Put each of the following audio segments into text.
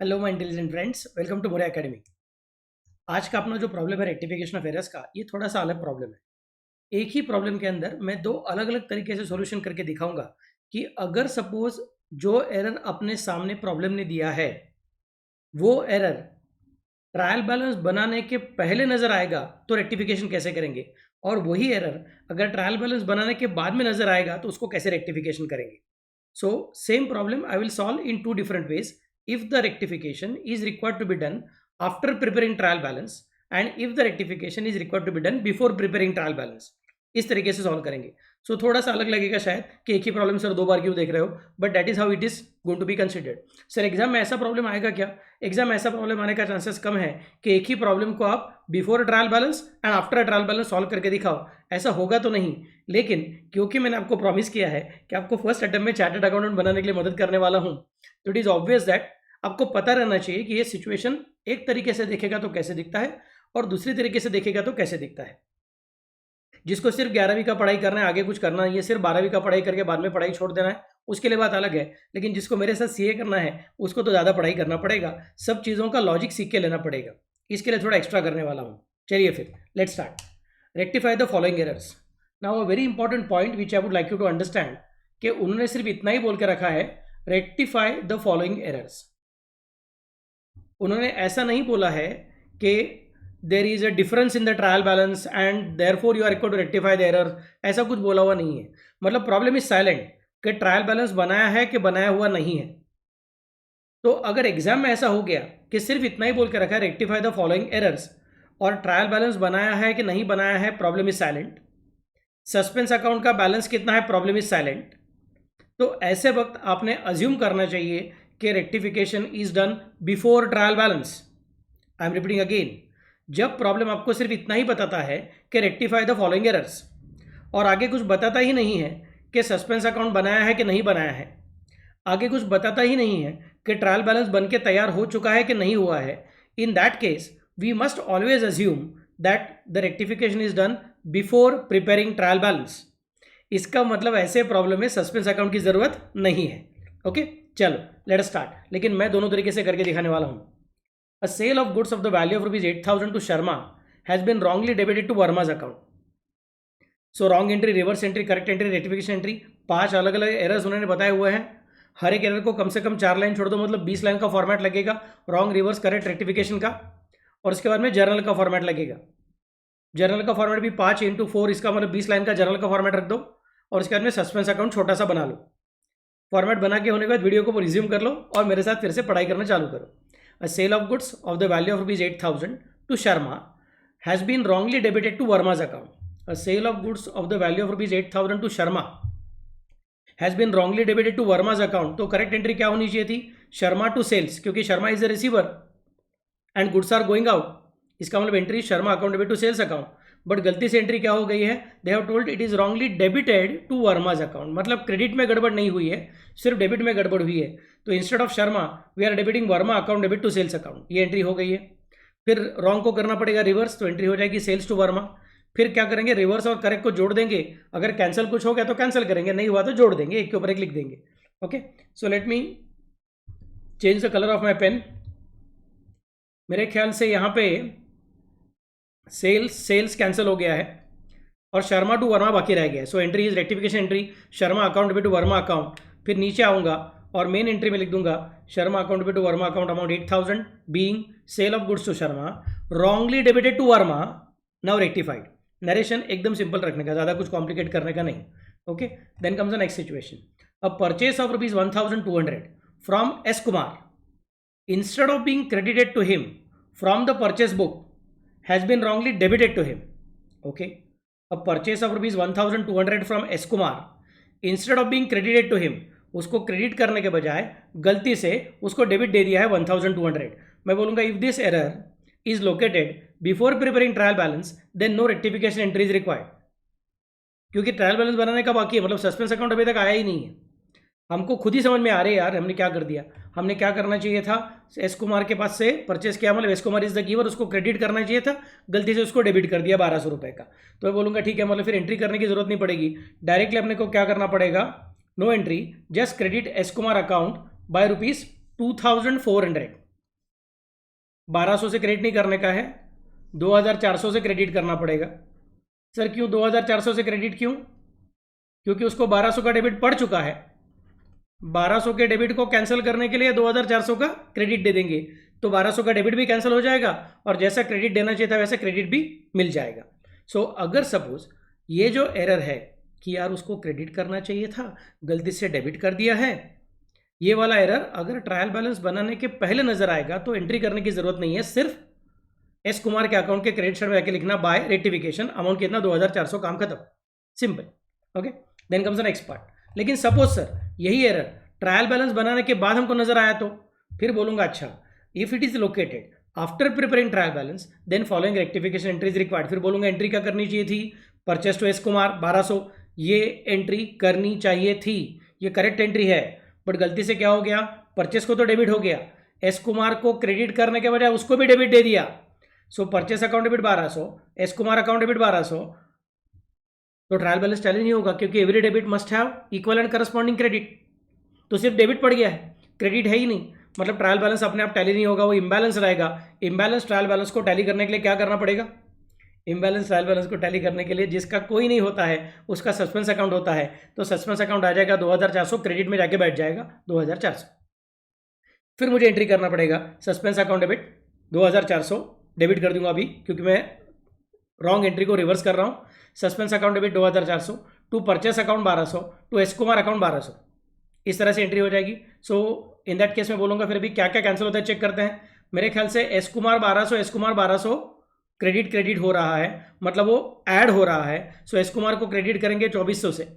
Hello my intelligent friends, welcome to More academy. आज का अपना जो प्रॉब्लम है रेक्टिफिकेशन ऑफ एरर्स का, ये थोड़ा सा अलग प्रॉब्लम है। एक ही प्रॉब्लम के अंदर मैं दो अलग अलग तरीके से सॉल्यूशन करके दिखाऊंगा कि अगर सपोज जो एरर अपने सामने प्रॉब्लम ने दिया है वो एरर ट्रायल बैलेंस बनाने के पहले नजर आएगा तो रेक्टिफिकेशन कैसे करेंगे, और वही एरर अगर ट्रायल बैलेंस बनाने के बाद में नजर आएगा तो उसको कैसे रेक्टिफिकेशन करेंगे। So same problem I will solve in two different ways. If the rectification is required to be done after preparing trial balance and if the rectification is required to be done before preparing trial balance, इस तरीके से solve करेंगे। सो थोड़ा सा अलग लगेगा शायद कि एक ही प्रॉब्लम सर दो बार क्यों देख रहे हो, but that is how it is going to be considered. Sir exam में ऐसा प्रॉब्लम आएगा क्या? एग्जाम में ऐसा प्रॉब्लम आने का चांसेस कम है कि एक ही प्रॉब्लम को आप before trial balance and after trial balance solve करके दिखाओ, ऐसा होगा तो नहीं। लेकिन क्योंकि मैंने आपको प्रॉमिस किया है कि आपको फर्स्ट अटेम्प्ट में चार्टर्ड अकाउंटेंट बनाने के लिए मदद करने वाला हूं, तो इट इज ऑब्वियस दैट आपको पता रहना चाहिए कि ये सिचुएशन एक तरीके से देखेगा तो कैसे दिखता है और दूसरी तरीके से देखेगा तो कैसे दिखता है। जिसको सिर्फ 11वीं का पढ़ाई करना है, आगे कुछ करना नहीं है, सिर्फ 12वीं का पढ़ाई करके बाद में पढ़ाई छोड़ देना है, उसके लिए बात अलग है। लेकिन जिसको मेरे साथ सीए करना है उसको तो ज़्यादा पढ़ाई करना पड़ेगा, सब चीज़ों का लॉजिक सीख के लेना पड़ेगा। इसके लिए थोड़ा एक्स्ट्रा करने वाला हूँ। चलिए फिर let's start. Rectify the following errors. Now a very important point which I would like you to understand कि उन्होंने सिर्फ इतना ही बोल के रखा है रेक्टिफाई द फॉलोइंग एरर्स। उन्होंने ऐसा नहीं बोला है कि there is a difference in the trial balance and therefore you are required to rectify the error, ऐसा कुछ बोला हुआ नहीं है। मतलब प्रॉब्लम इज साइलेंट कि ट्रायल बैलेंस बनाया है कि बनाया हुआ नहीं है। तो अगर एग्जाम में ऐसा हो गया कि सिर्फ इतना ही बोल के रखा है रेक्टिफाई द फॉलोइंग एरर्स और ट्रायल बैलेंस बनाया है कि नहीं बनाया है, problem is silent. Suspense account का बैलेंस कितना है, प्रॉब्लम इज साइलेंट। तो ऐसे वक्त आपने अज्यूम करना चाहिए कि rectification is done before trial balance. I am repeating again, जब प्रॉब्लम आपको सिर्फ इतना ही बताता है कि रेक्टिफाई द फॉलोइंग एरर्स और आगे कुछ बताता ही नहीं है कि सस्पेंस अकाउंट बनाया है कि नहीं बनाया है, आगे कुछ बताता ही नहीं है कि ट्रायल बैलेंस बन के तैयार हो चुका है कि नहीं हुआ है, in that case we must always assume that the rectification is done before preparing trial balance. इसका मतलब ऐसे प्रॉब्लम में सस्पेंस अकाउंट की जरूरत नहीं है। ओके चलो लेट अस स्टार्ट। लेकिन मैं दोनों तरीके से करके दिखाने वाला हूं। A sale of goods of the value of rupees 8,000 to Sharma has been wrongly debited to Verma's account. So wrong entry, reverse entry, correct entry, rectification entry, 5 अलग अलग एरर्स उन्होंने बताए हुए हैं। हर एक एरर को कम से कम 4 लाइन छोड़ दो, मतलब 20 लाइन का फॉर्मेट लगेगा रॉन्ग, रिवर्स, करेक्ट, रेक्टिफिकेशन का। और उसके बाद में जर्नल का फॉर्मेट लगेगा। जर्नल का फॉर्मेट भी 5x4, इसका मतलब 20 लाइन का जर्नल का फॉर्मेट रख दो और उसके बाद में सस्पेंस अकाउंट छोटा सा बना लो। फॉर्मेट बना के होने के बाद वीडियो को रिज्यूम कर लो और मेरे साथ फिर से पढ़ाई करना चालू करो। A sale of goods of the value of rupees 8,000 to Sharma has been wrongly debited to Verma's account. A sale of goods of the value of rupees 8,000 to Sharma has been wrongly debited to Verma's account. तो correct entry क्या होनी चाहिए थी? Sharma to sales, क्योंकि Sharma is the receiver and goods are going out. इसका मतलब entry Sharma account debit to sales account. But गलती से एंट्री क्या हो गई है? They have told it is wrongly debited to Verma's account. मतलब क्रेडिट में गड़बड़ नहीं हुई है, सिर्फ डेबिट में गड़बड़ हुई है। तो instead of Sharma we are debiting Varma account debit to sales account, ये एंट्री हो गई है। फिर रॉन्ग को करना पड़ेगा रिवर्स, तो एंट्री हो जाएगी सेल्स टू वर्मा। फिर क्या करेंगे? रिवर्स और करेक्ट को जोड़ देंगे। अगर कैंसिल कुछ हो गया तो कैंसिल करेंगे, नहीं हुआ तो जोड़ देंगे, एक के ऊपर एक लिख देंगे। Okay so let me change the colour of my pen. मेरे ख्याल से यहाँ पे सेल्स कैंसिल हो गया है और शर्मा टू वर्मा बाकी रह गया है। So entry is rectification entry, Sharma account debit to Varma account. फिर नीचे आऊँगा और मेन एंट्री में लिख दूंगा Sharma account debit to Varma account amount 8,000 being sale of goods to Sharma wrongly debited to Varma now rectified. Narration एकदम सिंपल रखने का, ज़्यादा कुछ कॉम्प्लिकेट करने का नहीं। Okay then comes the next situation. A purchase of rupees 1,200 from S Kumar instead of being credited to him from the purchase book has been wrongly debited to him. Okay, a purchase of rupees 1,200 from S Kumar instead of being credited to him, उसको credit करने के बजाय गलती से उसको debit दे दिया है 1,200। मैं बोलूँगा if this error is located before preparing trial balance then no rectification entry is required, क्योंकि ट्रायल बैलेंस बनाने का बाकी है, मतलब सस्पेंस अकाउंट अभी तक आया ही नहीं है। हमको खुद ही समझ में आ रही है यार हमने क्या कर दिया। हमने क्या करना चाहिए था? एस कुमार के पास से परचेस किया, मतलब S Kumar is the giver, उसको क्रेडिट करना चाहिए था, गलती से उसको डेबिट कर दिया 1,200 रुपये का। तो मैं बोलूँगा ठीक है, मतलब फिर एंट्री करने की जरूरत नहीं पड़ेगी, डायरेक्टली अपने को क्या करना पड़ेगा? No entry, just credit S Kumar account by rupees 2,400। 1200 से क्रेडिट नहीं करने का है, 2400 से क्रेडिट करना पड़ेगा। सर क्यों 2400 से क्रेडिट क्यों? क्योंकि उसको 1200 का डेबिट पड़ चुका है। 1200 के डेबिट को कैंसिल करने के लिए 2400 का क्रेडिट दे देंगे, तो 1200 का डेबिट भी कैंसिल हो जाएगा और जैसा क्रेडिट देना चाहिए था वैसा क्रेडिट भी मिल जाएगा। सो अगर सपोज ये जो एरर है कि यार उसको क्रेडिट करना चाहिए था, गलती से डेबिट कर दिया है, ये वाला एरर अगर ट्रायल बैलेंस बनाने के पहले नजर आएगा तो एंट्री करने की जरूरत नहीं है, सिर्फ एस कुमार के अकाउंट के क्रेडिट साइड में जाके लिखना बाय रेक्टिफिकेशन, अमाउंट कितना 2400, काम खत्म, simple. Okay, then comes the next part. लेकिन सपोज सर यही एरर ट्रायल बैलेंस बनाने के बाद हमको नजर आया, तो फिर बोलूंगा अच्छा, if it is located after preparing trial balance then following rectification entries required. फिर बोलूंगा एंट्री क्या करनी चाहिए थी, परचेस टू एस कुमार 1200, ये एंट्री करनी चाहिए थी, ये करेक्ट एंट्री है, बट गलती से क्या हो गया, परचेस को तो डेबिट हो गया, एस कुमार को क्रेडिट करने के बजाय उसको भी डेबिट दे दिया। So purchase account debit 1200, S Kumar account debit 1200, तो ट्रायल बैलेंस टैली नहीं होगा क्योंकि every debit must have equal and corresponding credit. तो सिर्फ डेबिट पड़ गया है, क्रेडिट है ही नहीं, मतलब ट्रायल बैलेंस अपने आप टैली नहीं होगा, वो इम्बैलेंस रहेगा। इम्बैलेंस ट्रायल बैलेंस को टैली करने के लिए क्या करना पड़ेगा, इम्बैलेंस ट्रायल बैलेंस को टैली करने के लिए जिसका कोई नहीं होता है उसका सस्पेंस अकाउंट होता है, तो सस्पेंस अकाउंट आ जाएगा 2400, क्रेडिट में जाके बैठ जाएगा 2400। फिर मुझे एंट्री करना पड़ेगा सस्पेंस अकाउंट डेबिट 2400, डेबिट कर दूंगा अभी क्योंकि मैं रॉन्ग एंट्री को रिवर्स कर रहा हूँ। Suspense account debit 2400 to purchase account 1200 to S Kumar account 1200, इस तरह से एंट्री हो जाएगी। सो इन दैट केस में बोलूंगा फिर भी क्या क्या कैंसिल होता है चेक करते हैं। मेरे ख्याल से एस कुमार 1200 क्रेडिट हो रहा है, मतलब वो ऐड हो रहा है। सो एस कुमार को क्रेडिट करेंगे 2400 से,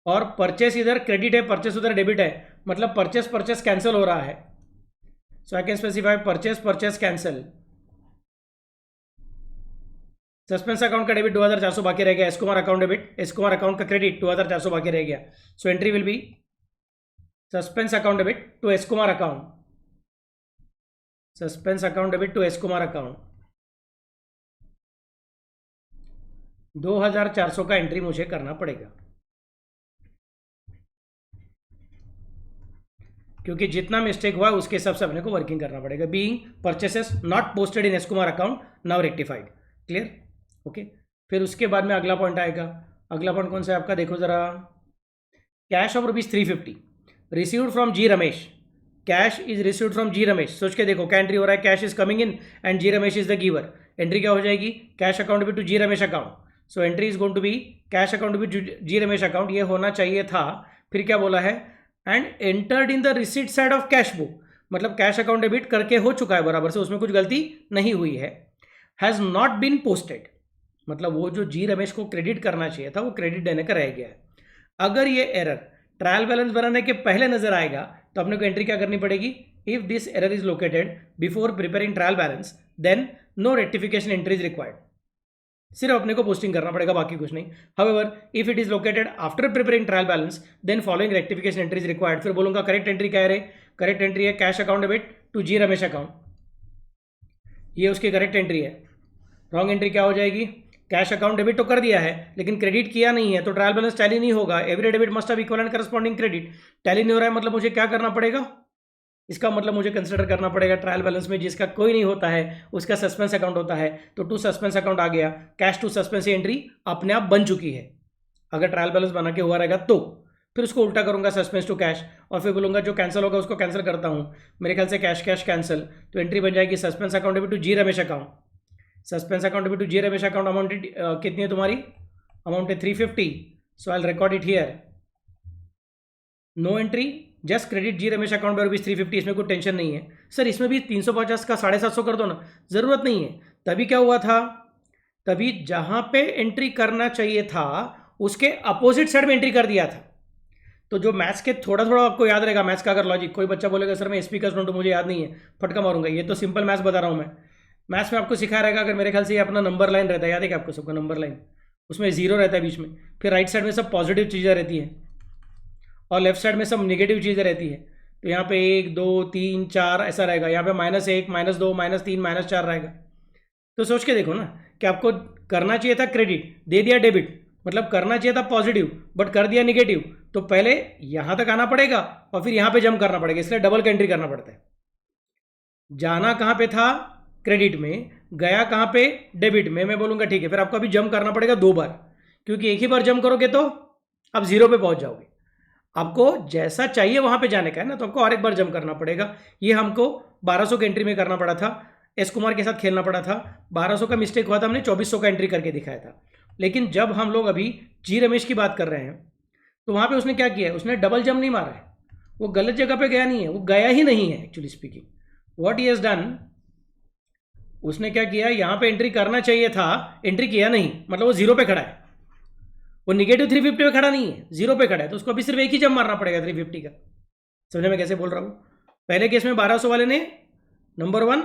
और परचेस इधर क्रेडिट है, परचेस उधर डेबिट है, मतलब परचेस कैंसिल हो रहा है। So I can specify purchase cancel. Suspense account का डेबिट 2400 बाकी रह गया, S Kumar account debit, S Kumar account का क्रेडिट 2400 बाकी रह गया। So entry will be suspense account debit to S Kumar account, suspense account debit to S Kumar account 2400 का entry मुझे करना पड़ेगा, क्योंकि जितना मिस्टेक हुआ उसके हिसाब से अपने को वर्किंग करना पड़ेगा। Being purchases not posted in S Kumar account now rectified, clear, okay. फिर उसके बाद में अगला पॉइंट आएगा, अगला पॉइंट कौन सा है आपका, देखो जरा, cash of ₹350 received from G Ramesh, cash is received from G Ramesh. सोच के देखो क्या एंट्री हो रहा है, cash is coming in and G Ramesh is the giver. Entry क्या हो जाएगी, कैश अकाउंट भी to G Ramesh account. So entry is going to be cash account भी जी रमेश अकाउंट, ये होना चाहिए था। फिर क्या बोला है, and entered in the receipt side of cash book, मतलब कैश अकाउंट डेबिट करके हो चुका है बराबर से, उसमें कुछ गलती नहीं हुई है। हैज़ नॉट बीन पोस्टेड, मतलब वो जो जी रमेश को क्रेडिट करना चाहिए था वो क्रेडिट देने का रह गया है। अगर ये एरर ट्रायल बैलेंस बनाने के पहले नजर आएगा तो अपने को एंट्री क्या करनी पड़ेगी, if this error is located before preparing trial balance then no rectification entry is required, सिर्फ अपने को पोस्टिंग करना पड़ेगा, बाकी कुछ नहीं। However if it is located after preparing trial balance then following rectification entry is required. फिर बोलूंगा करेक्ट एंट्री क्या है, करेक्ट एंट्री है cash account debit to G Ramesh account, ये उसकी करेक्ट एंट्री है। रॉन्ग एंट्री क्या हो जाएगी, कैश अकाउंट डेबिट तो कर दिया है लेकिन क्रेडिट किया नहीं है, तो ट्रायल बैलेंस टैली नहीं होगा। Every debit must have equal and corresponding credit, tally नहीं हो रहा है, मतलब मुझे क्या करना पड़ेगा, इसका मतलब मुझे कंसिडर करना पड़ेगा ट्रायल बैलेंस में जिसका कोई नहीं होता है उसका सस्पेंस अकाउंट होता है, तो टू सस्पेंस अकाउंट आ गया, कैश टू सस्पेंस एंट्री अपने आप बन चुकी है अगर ट्रायल बैलेंस बना के हुआ रहेगा तो। फिर उसको उल्टा करूंगा सस्पेंस टू कैश, और फिर बोलूंगा जो कैंसिल होगा उसको कैंसिल करता हूं, मेरे ख्याल से कैश कैश कैंसिल, तो एंट्री बन जाएगी suspense account debit to G Ramesh account, suspense account debit to G Ramesh account. Amount कितनी है तुम्हारी, अमाउंट है 350, so I will record it here, no entry, just credit G Ramesh account पर ₹350, इसमें कोई टेंशन नहीं है। सर इसमें भी 350 का 750 कर दो ना, ज़रूरत नहीं है। तभी क्या हुआ था, तभी जहां पे एंट्री करना चाहिए था उसके अपोजिट साइड में एंट्री कर दिया था। तो जो मैथ्स के थोड़ा थोड़ा आपको याद रहेगा, मैथ्स का अगर लॉजिक, कोई बच्चा बोलेगा सर मैं एसपी का स्टूडेंट मुझे याद नहीं है, फटका मारूंगा, ये तो सिंपल मैथ्स बता रहा हूँ मैं। मैथ्स में आपको सिखा रहेगा, अगर मेरे ख्याल से ये अपना नंबर लाइन रहता है, याद है क्या आपको सबका नंबर लाइन, उसमें जीरो रहता है बीच में, फिर राइट साइड में सब पॉजिटिव चीज़ें रहती हैं और लेफ्ट साइड में सब नेगेटिव चीज़ें रहती है। तो यहाँ पे 1 2 3 4 ऐसा रहेगा, यहाँ पे -1 -2 -3 -4 रहेगा। तो सोच के देखो ना कि आपको करना चाहिए था क्रेडिट, दे दिया डेबिट, मतलब करना चाहिए था पॉजिटिव बट कर दिया निगेटिव, तो पहले यहाँ तक आना पड़ेगा और फिर यहाँ पे जंप करना पड़ेगा, इसलिए डबल का एंट्री करना पड़ता है। जाना कहाँ पे था, क्रेडिट में, गया कहाँ पे, डेबिट में। मैं बोलूँगा ठीक है, फिर आपको अभी जंप करना पड़ेगा 2 बार, क्योंकि एक ही बार जंप करोगे तो आप जीरो पे पहुंच जाओगे। आपको जैसा चाहिए वहां पे जाने का है ना, तो आपको और एक बार जंप करना पड़ेगा। ये हमको 1200 के एंट्री में करना पड़ा था, एस कुमार के साथ खेलना पड़ा था। 1200 का मिस्टेक हुआ था, हमने 2400 का एंट्री करके दिखाया था। लेकिन जब हम लोग अभी जी रमेश की बात कर रहे हैं, तो वहां पे उसने क्या किया है, उसने डबल जंप नहीं मारा है, वो गलत जगह पे गया नहीं है, वो गया ही नहीं है actually speaking. What he has done, उसने क्या किया, यहां पे एंट्री करना चाहिए था, एंट्री किया नहीं, मतलब वो जीरो पे खड़ा है, वो निगेटिव 350 पे खड़ा नहीं है, जीरो पे खड़ा है, तो उसको अभी सिर्फ एक ही जंप मारना पड़ेगा 350 का। समझे मैं कैसे बोल रहा हूँ? पहले केस में 1200 वाले ने नंबर 1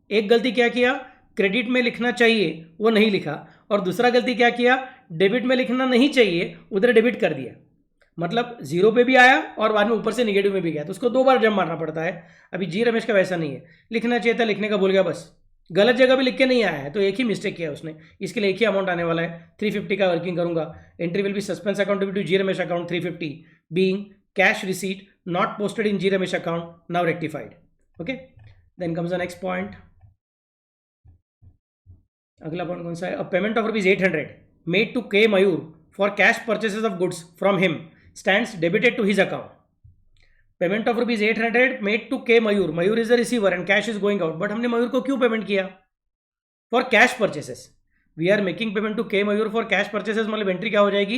एक गलती क्या किया, क्रेडिट में लिखना चाहिए वो नहीं लिखा, और दूसरा गलती क्या किया, डेबिट में लिखना नहीं चाहिए उधर डेबिट कर दिया, मतलब जीरो पे भी आया और बाद में ऊपर से निगेटिव में भी गया, तो उसको 2 बार जंप मारना पड़ता है। अभी जी रमेश का वैसा नहीं है, लिखना चाहिए था, लिखने का भूल गया, बस गलत जगह भी लिख के नहीं आया है, तो एक ही मिस्टेक किया उसने, इसके लिए एक ही अमाउंट आने वाला है, 350 का वर्किंग करूंगा। Entry will be suspense account to G Ramesh account 350 being cash receipt not posted in G Ramesh account, now rectified. Okay, then comes the next point. अगला पॉइंट कौन सा है, a payment of ₹800 made to K Mayur for cash purchases of goods from him stands debited to his account. Payment of ₹800 made to K Mayur, Mayur is the receiver and cash is going out, but हमने मयूर को क्यों payment किया, for cash purchases. We are making payment to K Mayur for cash purchases, मतलब entry क्या हो जाएगी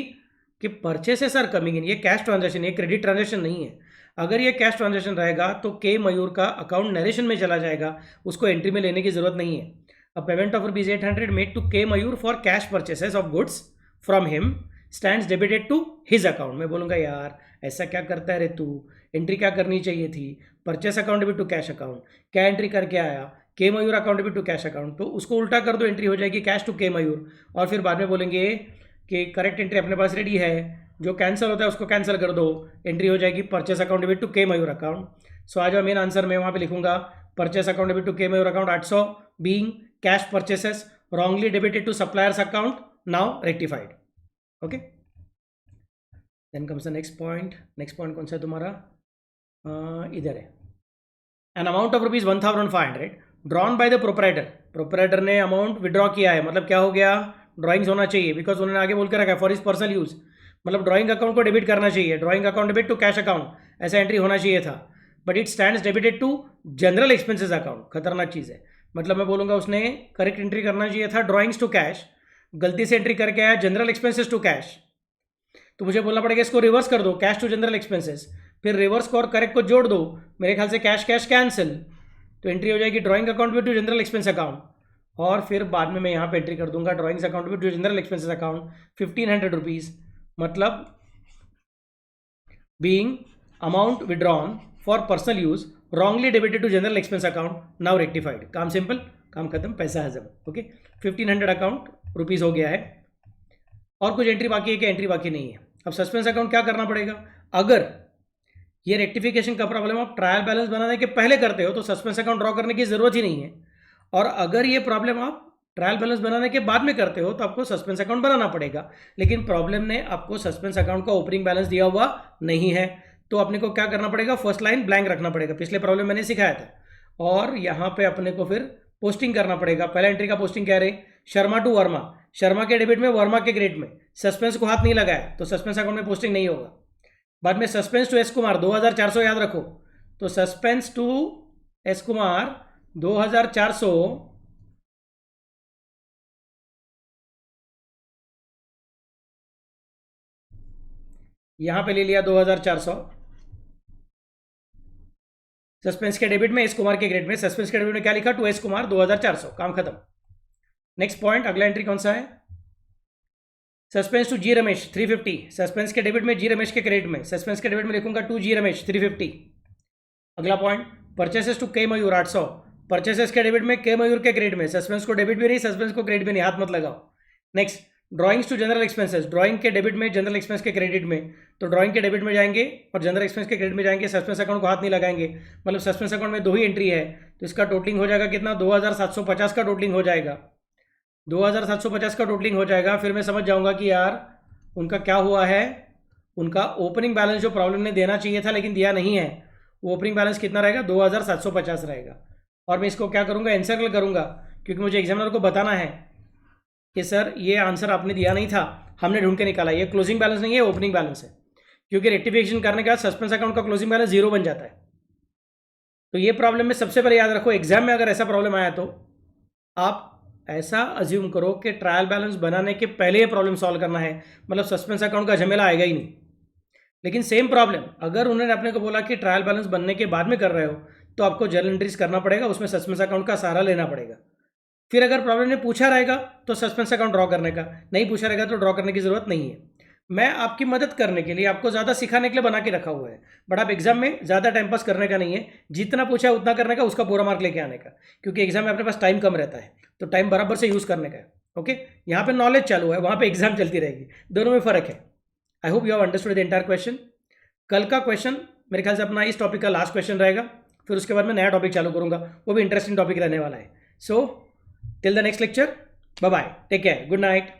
कि purchases are coming in, ये कैश ट्रांजैक्शन, ये क्रेडिट ट्रांजैक्शन नहीं है। अगर ये कैश ट्रांजैक्शन रहेगा तो के मयूर का अकाउंट नरेशन में चला जाएगा, उसको एंट्री में लेने की जरूरत नहीं है। A payment of ₹800 made to K Mayur for cash purchases of goods from him stands debited to his account. मैं बोलूँगा यार ऐसा क्या करता है रे तू, एंट्री क्या करनी चाहिए थी, purchase account debit to cash account, क्या एंट्री करके आया, K Mayur account debit to cash account, तो उसको उल्टा कर दो, एंट्री हो जाएगी कैश टू के मयूर, और फिर बाद में बोलेंगे कि करेक्ट एंट्री अपने पास रेडी है, जो कैंसिल होता है उसको कैंसिल कर दो, एंट्री हो जाएगी purchase account debit to K Mayur account. सो आज मेन आंसर मैं वहाँ पे लिखूंगा purchase account debit to K Mayur account 800 being cash purchases wrongly debited to suppliers account, now rectified. Okay, then comes the next point. Next point कौन सा है तुम्हारा, इधर है। An amount of ₹1500 drawn by the proprietor, proprietor ने amount withdraw किया है, मतलब क्या हो गया, ड्राइंग्स होना चाहिए, बिकॉज उन्होंने आगे बोल के रखा है फॉर इज पर्सनल यूज, मतलब ड्राइंग अकाउंट को डेबिट करना चाहिए, drawing account debit to cash account, ऐसा एंट्री होना चाहिए था, but it stands debited to general expenses account. खतरनाक चीज़ है, मतलब मैं बोलूँगा उसने करेक्ट एंट्री करना चाहिए था ड्राइंग्स टू कैश, गलती से एंट्री करके आया जनरल एक्सपेंसेस टू कैश, तो मुझे बोलना पड़ेगा इसको रिवर्स कर दो, कैश टू जनरल एक्सपेंसेस, फिर रिवर्स को और करेक्ट को जोड़ दो, मेरे ख्याल से कैश कैश कैंसिल, तो एंट्री हो जाएगी drawing account to general expense account, और फिर बाद में मैं यहाँ पे एंट्री कर दूंगा drawings account to general expenses account ₹1500, मतलब being amount withdrawn for personal use wrongly debited to general expense account, now rectified. काम सिंपल, काम खत्म, पैसा हजम। ओके, 1500 अकाउंट रुपीज़ हो गया है, और कुछ एंट्री बाकी है क्या, एंट्री बाकी नहीं है। अब सस्पेंस अकाउंट क्या करना पड़ेगा, अगर ये रेक्टिफिकेशन का प्रॉब्लम आप ट्रायल बैलेंस बनाने के पहले करते हो तो सस्पेंस अकाउंट ड्रॉ करने की जरूरत ही नहीं है, और अगर ये प्रॉब्लम आप ट्रायल बैलेंस बनाने के बाद में करते हो तो आपको सस्पेंस अकाउंट बनाना पड़ेगा, लेकिन प्रॉब्लम ने आपको सस्पेंस अकाउंट का ओपनिंग बैलेंस दिया हुआ नहीं है, तो अपने को क्या करना पड़ेगा, फर्स्ट लाइन ब्लैंक रखना पड़ेगा, पिछले प्रॉब्लम मैंने सिखाया था, और यहाँ पे अपने को फिर पोस्टिंग करना पड़ेगा। पहला एंट्री का पोस्टिंग क्या रहे, शर्मा टू वर्मा, शर्मा के डेबिट में वर्मा के क्रेडिट में, सस्पेंस को हाथ नहीं लगाया तो सस्पेंस अकाउंट में पोस्टिंग नहीं होगा। बाद में सस्पेंस टू एस कुमार 2400 याद रखो, तो सस्पेंस टू एस कुमार 2400 यहां पे ले लिया 2400, सस्पेंस के डेबिट में एस कुमार के क्रेडिट में, सस्पेंस के डेबिट में क्या लिखा, टू एस कुमार 2400, काम खत्म। नेक्स्ट पॉइंट, अगला एंट्री कौन सा है, suspense to G Ramesh 350, suspense के डेबिट में जी रमेश के क्रेडिट में, सस्पेंस के डेबिट में लिखूंगा टू जी रमेश 350। अगला point, purchases to K Mayur 800, purchases के डेबिट में के मयूर के क्रेडिट में, सस्पेंस को डेबिट भी नहीं सस्पेंस को क्रेडिट भी नहीं, हाथ मत लगाओ। Next, drawings to general expenses, drawing के डेबिट में जनरल एक्सपेंस के क्रेडिट में, तो ड्राइंग के डेबिट में जाएंगे और जनरल एक्सपेंस के क्रेडिट में जाएंगे, सस्पेंस अकाउंट को हाथ नहीं लगाएंगे, मतलब सस्पेंस अकाउंट में 2 ही एंट्री है, तो इसका टोटलिंग हो जाएगा कितना, 2750 का टोटलिंग हो जाएगा, 2750 का टोटलिंग हो जाएगा। फिर मैं समझ जाऊंगा कि यार उनका क्या हुआ है, उनका ओपनिंग बैलेंस जो प्रॉब्लम ने देना चाहिए था लेकिन दिया नहीं है, वो ओपनिंग बैलेंस कितना रहेगा, 2750 रहेगा, और मैं इसको क्या करूँगा, एनसर्कल करूँगा, क्योंकि मुझे एग्जामिनर को बताना है कि सर ये आंसर आपने दिया नहीं था, हमने ढूंढ के निकाला, ये क्लोजिंग बैलेंस नहीं है, ओपनिंग बैलेंस है। क्योंकि रेक्टिफिकेशन करने के बाद सस्पेंस अकाउंट का क्लोजिंग बैलेंस 0 बन जाता है। तो ये प्रॉब्लम में सबसे पहले याद रखो, एग्जाम में अगर ऐसा प्रॉब्लम आया तो आप ऐसा अज्यूम करो कि ट्रायल बैलेंस बनाने के पहले ये प्रॉब्लम सॉल्व करना है, मतलब सस्पेंस अकाउंट का झमेला आएगा ही नहीं। लेकिन सेम प्रॉब्लम अगर उन्होंने अपने को बोला कि ट्रायल बैलेंस बनने के बाद में कर रहे हो, तो आपको जर्नल एंट्रीज करना पड़ेगा, उसमें सस्पेंस अकाउंट का सहारा लेना पड़ेगा। फिर अगर प्रॉब्लम ने पूछा रहेगा तो सस्पेंस अकाउंट ड्रॉ करने का, नहीं पूछा रहेगा तो ड्रॉ करने की जरूरत नहीं है। मैं आपकी मदद करने के लिए, आपको ज़्यादा सिखाने के लिए बना के रखा हुआ है, बट आप एग्जाम में ज़्यादा टाइम पास करने का नहीं है, जितना पूछा है उतना करने का, उसका पूरा मार्क लेके आने का, क्योंकि एग्जाम में अपने पास टाइम कम रहता है, तो टाइम बराबर से यूज़ करने का है। ओके, यहाँ पे नॉलेज चालू है, वहाँ पे एग्जाम चलती रहेगी, दोनों में फ़र्क है। I hope you have understood the entire question. कल का क्वेश्चन मेरे ख्याल से अपना इस टॉपिक का लास्ट क्वेश्चन रहेगा, फिर उसके बाद मैं नया टॉपिक चालू करूँगा, वो भी इंटरेस्टिंग टॉपिक रहने वाला है। So till the next lecture, bye bye, take care, good night.